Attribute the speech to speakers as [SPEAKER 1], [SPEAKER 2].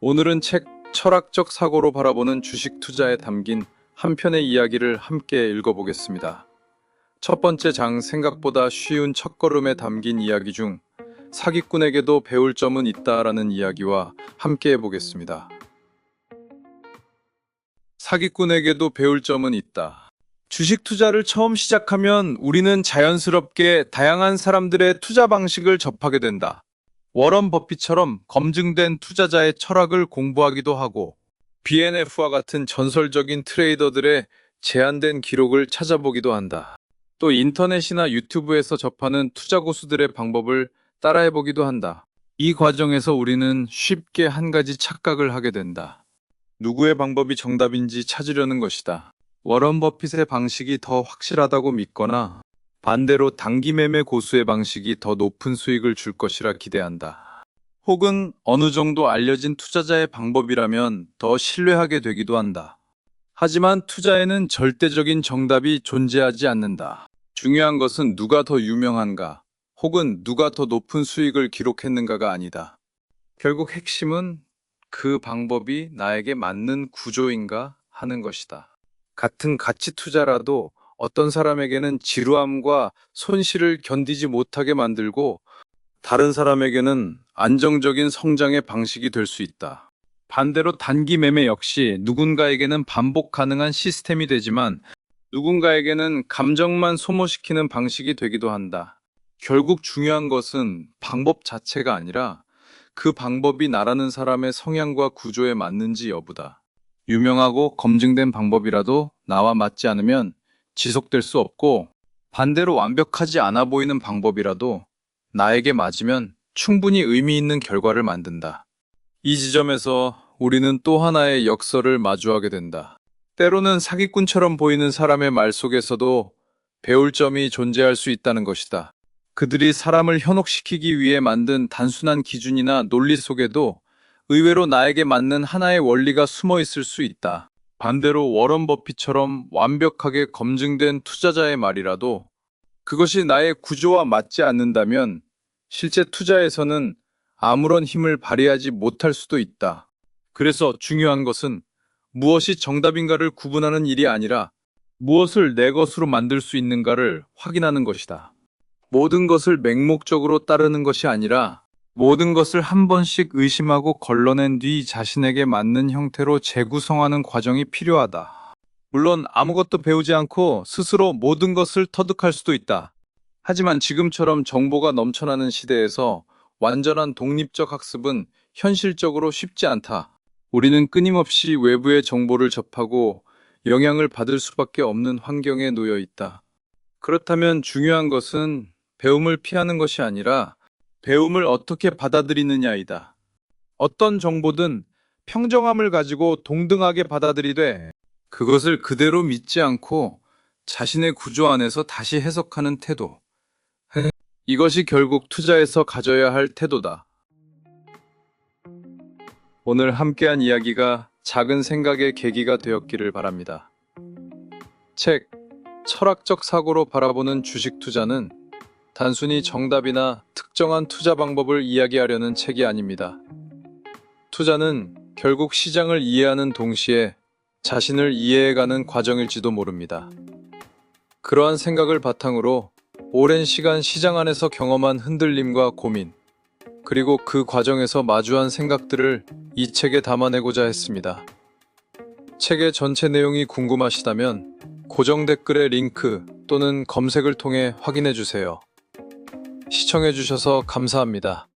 [SPEAKER 1] 오늘은 책 철학적 사고로 바라보는 주식 투자에 담긴 한 편의 이야기를 함께 읽어보겠습니다. 첫 번째 장 생각보다 쉬운 첫걸음에 담긴 이야기 중 사기꾼에게도 배울 점은 있다라는 이야기와 함께 해보겠습니다. 사기꾼에게도 배울 점은 있다. 주식 투자를 처음 시작하면 우리는 자연스럽게 다양한 사람들의 투자 방식을 접하게 된다. 워런 버핏처럼 검증된 투자자의 철학을 공부하기도 하고 BNF와 같은 전설적인 트레이더들의 제한된 기록을 찾아보기도 한다. 또 인터넷이나 유튜브에서 접하는 투자 고수들의 방법을 따라해보기도 한다. 이 과정에서 우리는 쉽게 한 가지 착각을 하게 된다. 누구의 방법이 정답인지 찾으려는 것이다. 워런 버핏의 방식이 더 확실하다고 믿거나 반대로 단기 매매 고수의 방식이 더 높은 수익을 줄 것이라 기대한다. 혹은 어느 정도 알려진 투자자의 방법이라면 더 신뢰하게 되기도 한다. 하지만 투자에는 절대적인 정답이 존재하지 않는다. 중요한 것은 누가 더 유명한가, 혹은 누가 더 높은 수익을 기록했는가가 아니다. 결국 핵심은 그 방법이 나에게 맞는 구조인가 하는 것이다. 같은 가치 투자라도 어떤 사람에게는 지루함과 손실을 견디지 못하게 만들고 다른 사람에게는 안정적인 성장의 방식이 될 수 있다. 반대로 단기 매매 역시 누군가에게는 반복 가능한 시스템이 되지만 누군가에게는 감정만 소모시키는 방식이 되기도 한다. 결국 중요한 것은 방법 자체가 아니라 그 방법이 나라는 사람의 성향과 구조에 맞는지 여부다. 유명하고 검증된 방법이라도 나와 맞지 않으면 지속될 수 없고, 반대로 완벽하지 않아 보이는 방법이라도 나에게 맞으면 충분히 의미 있는 결과를 만든다. 이 지점에서 우리는 또 하나의 역설을 마주하게 된다. 때로는 사기꾼처럼 보이는 사람의 말 속에서도 배울 점이 존재할 수 있다는 것이다. 그들이 사람을 현혹시키기 위해 만든 단순한 기준이나 논리 속에도 의외로 나에게 맞는 하나의 원리가 숨어 있을 수 있다. 반대로 워런 버핏처럼 완벽하게 검증된 투자자의 말이라도 그것이 나의 구조와 맞지 않는다면 실제 투자에서는 아무런 힘을 발휘하지 못할 수도 있다. 그래서 중요한 것은 무엇이 정답인가를 구분하는 일이 아니라 무엇을 내 것으로 만들 수 있는가를 확인하는 것이다. 모든 것을 맹목적으로 따르는 것이 아니라 모든 것을 한 번씩 의심하고 걸러낸 뒤 자신에게 맞는 형태로 재구성하는 과정이 필요하다. 물론 아무것도 배우지 않고 스스로 모든 것을 터득할 수도 있다. 하지만 지금처럼 정보가 넘쳐나는 시대에서 완전한 독립적 학습은 현실적으로 쉽지 않다. 우리는 끊임없이 외부의 정보를 접하고 영향을 받을 수밖에 없는 환경에 놓여 있다. 그렇다면 중요한 것은 배움을 피하는 것이 아니라 배움을 어떻게 받아들이느냐이다. 어떤 정보든 평정함을 가지고 동등하게 받아들이되 그것을 그대로 믿지 않고 자신의 구조 안에서 다시 해석하는 태도. 이것이 결국 투자에서 가져야 할 태도다. 오늘 함께한 이야기가 작은 생각의 계기가 되었기를 바랍니다. 책 철학적 사고로 바라보는 주식 투자는 단순히 정답이나 특정한 투자 방법을 이야기하려는 책이 아닙니다. 투자는 결국 시장을 이해하는 동시에 자신을 이해해가는 과정일지도 모릅니다. 그러한 생각을 바탕으로 오랜 시간 시장 안에서 경험한 흔들림과 고민, 그리고 그 과정에서 마주한 생각들을 이 책에 담아내고자 했습니다. 책의 전체 내용이 궁금하시다면 고정 댓글의 링크 또는 검색을 통해 확인해 주세요. 시청해 주셔서 감사합니다.